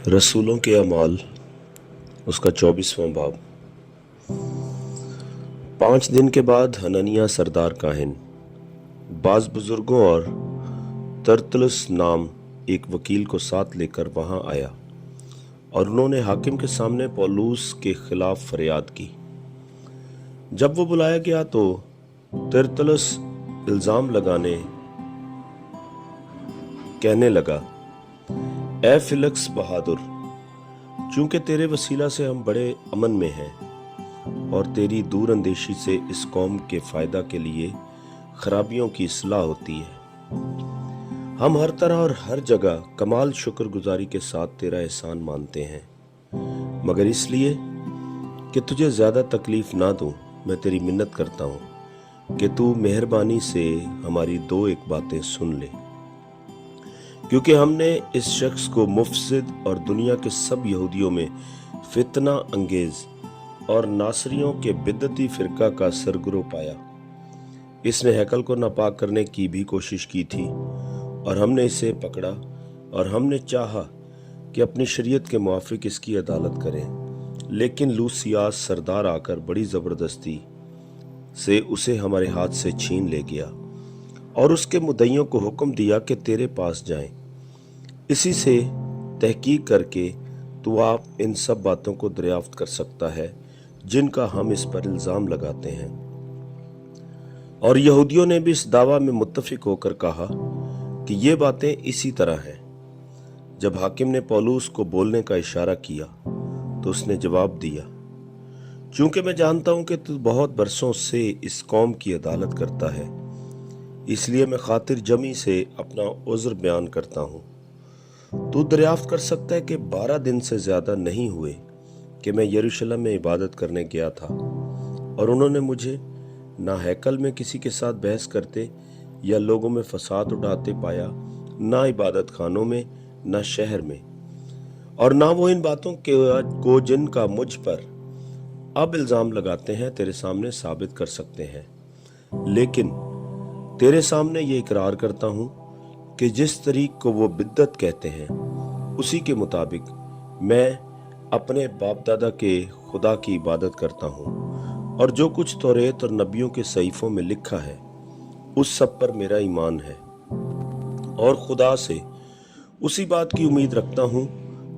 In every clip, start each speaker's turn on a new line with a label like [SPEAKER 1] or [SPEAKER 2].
[SPEAKER 1] रसूलों के अमाल उसका 24वां बाब। 5 दिन के बाद हननिया सरदार काहिन बाज बुजुर्गों और तरतलुस नाम एक वकील को साथ लेकर वहां आया और उन्होंने हाकिम के सामने पौलुस के खिलाफ फरियाद की। जब वो बुलाया गया तो तरतलुस इल्जाम लगाने कहने लगा, ए फिलक्स बहादुर, चूंकि तेरे वसीला से हम बड़े अमन में हैं और तेरी दूर अंदेशी से इस कौम के फायदा के लिए खराबियों की इस्लाह होती है, हम हर तरह और हर जगह कमाल शुक्रगुजारी के साथ तेरा एहसान मानते हैं। मगर इसलिए कि तुझे ज्यादा तकलीफ ना दूं, मैं तेरी मिन्नत करता हूं कि तू मेहरबानी से हमारी 2-1 बातें सुन ले, क्योंकि हमने इस शख्स को मुफसिद और दुनिया के सब यहूदियों में फितना अंगेज और नासरियों के बिदती फिरका का सरगुरो पाया। इसने हैकल को नापाक करने की भी कोशिश की थी और हमने इसे पकड़ा और हमने चाहा कि अपनी शरीयत के मुआफिक इसकी अदालत करें, लेकिन लूसियास सरदार आकर बड़ी ज़बरदस्ती से उसे हमारे हाथ से छीन ले गया और उसके मुद्दइयों को हुक्म दिया कि तेरे पास जाएं। इसी से तहकीक करके तू आप इन सब बातों को दरियाफ्त कर सकता है जिनका हम इस पर इल्ज़ाम लगाते हैं। और यहूदियों ने भी इस दावा में मुत्तफिक होकर कहा कि ये बातें इसी तरह हैं। जब हाकिम ने पौलुस को बोलने का इशारा किया तो उसने जवाब दिया, चूंकि मैं जानता हूं कि तू बहुत बरसों से इस कौम की अदालत करता है, इसलिए मैं खातिर जमी से अपना उज़्र बयान करता हूं। तू दरियाफ्त कर सकता है कि 12 दिन से ज्यादा नहीं हुए कि मैं यरूशलेम में इबादत करने गया था और उन्होंने मुझे ना हैकल में किसी के साथ बहस करते या लोगों में फसाद उड़ाते पाया, ना इबादत खानों में, ना शहर में, और ना वो इन बातों को जिनका मुझ पर अब इल्जाम लगाते हैं तेरे सामने साबित कर सकते हैं। लेकिन तेरे सामने ये इकरार करता हूं कि जिस तरीक को वो बिद्दत कहते हैं उसी के मुताबिक मैं अपने बाप दादा के खुदा की इबादत करता हूं और जो कुछ तौरेत और नबियों के सहीफों में लिखा है उस सब पर मेरा ईमान है और खुदा से उसी बात की उम्मीद रखता हूं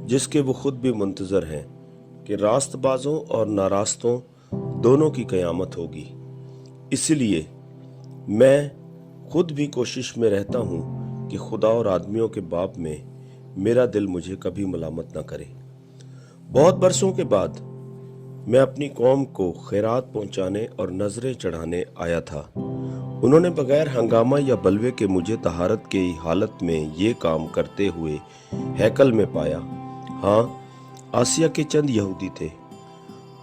[SPEAKER 1] जिसके वो खुद भी मुंतजर हैं कि रास्तबाजों और नारास्तों दोनों की कयामत होगी। इसलिए मैं खुद भी कोशिश में रहता हूं कि खुदा और आदमियों के बाप में मेरा दिल मुझे कभी मलामत ना करे। बहुत बरसों के बाद मैं अपनी कौम को खैरात पहुंचाने और नजरें चढ़ाने आया था। उन्होंने बगैर हंगामा या बलवे के मुझे तहारत की हालत में ये काम करते हुए हैकल में पाया। हाँ, आसिया के चंद यहूदी थे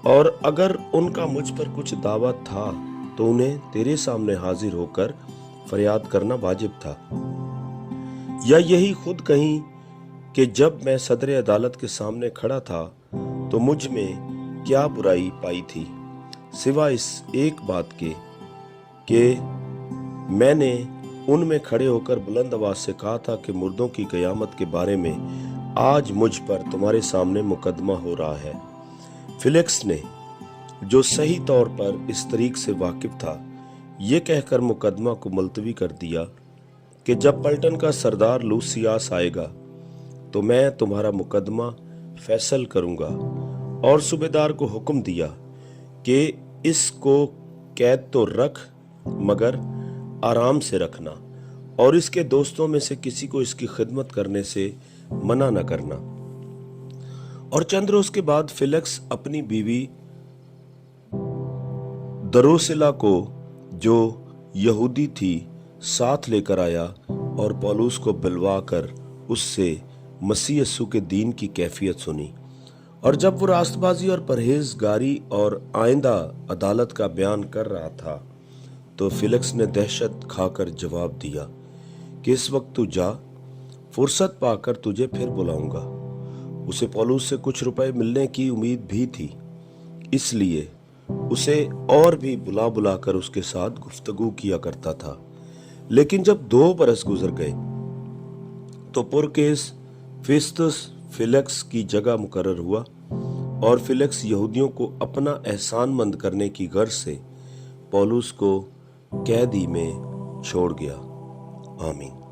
[SPEAKER 1] और अगर उनका मुझ पर कुछ दावा था तो उन्हें तेरे सामने हाजिर होकर फरियाद करना वाजिब था, या यही खुद कहीं कि जब मैं सदर अदालत के सामने खड़ा था तो मुझ में क्या बुराई पाई थी सिवा इस एक बात के कि मैंने उनमें खड़े होकर बुलंद आवाज से कहा था कि मुर्दों की कयामत के बारे में आज मुझ पर तुम्हारे सामने मुकदमा हो रहा है। फिलिक्स ने, जो सही तौर पर इस तरीक से वाकिफ था, ये कहकर मुकदमा को मुलतवी कर दिया कि जब पलटन का सरदार लूसियास आएगा तो मैं तुम्हारा मुकदमा फैसल करूंगा, और सूबेदार को हुक्म दिया कि इसको कैद तो रख मगर आराम से रखना और इसके दोस्तों में से किसी को इसकी खिदमत करने से मना न करना। और चंद रोज के बाद फिलिक्स अपनी बीवी दरोसिला को, जो यहूदी थी, साथ लेकर आया और पौलुस को बुलवा कर उससे मसीह यीशु के दीन की कैफियत सुनी। और जब वो रास्तबाजी और परहेजगारी और आइंदा अदालत का बयान कर रहा था तो फिलिक्स ने दहशत खाकर जवाब दिया कि इस वक्त तू जा, फुर्सत पाकर तुझे फिर बुलाऊंगा। उसे पौलुस से कुछ रुपए मिलने की उम्मीद भी थी, इसलिए उसे और भी बुला बुलाकर उसके साथ गुफ्तगू किया करता था। लेकिन जब 2 बरस गुजर गए तो पुरकेस फेस्तुस فیلکس کی جگہ مقرر ہوا اور فیلکس یہودیوں کو اپنا احسان مند کرنے کی غرض سے پولس کو قیدی میں چھوڑ گیا۔ آمین۔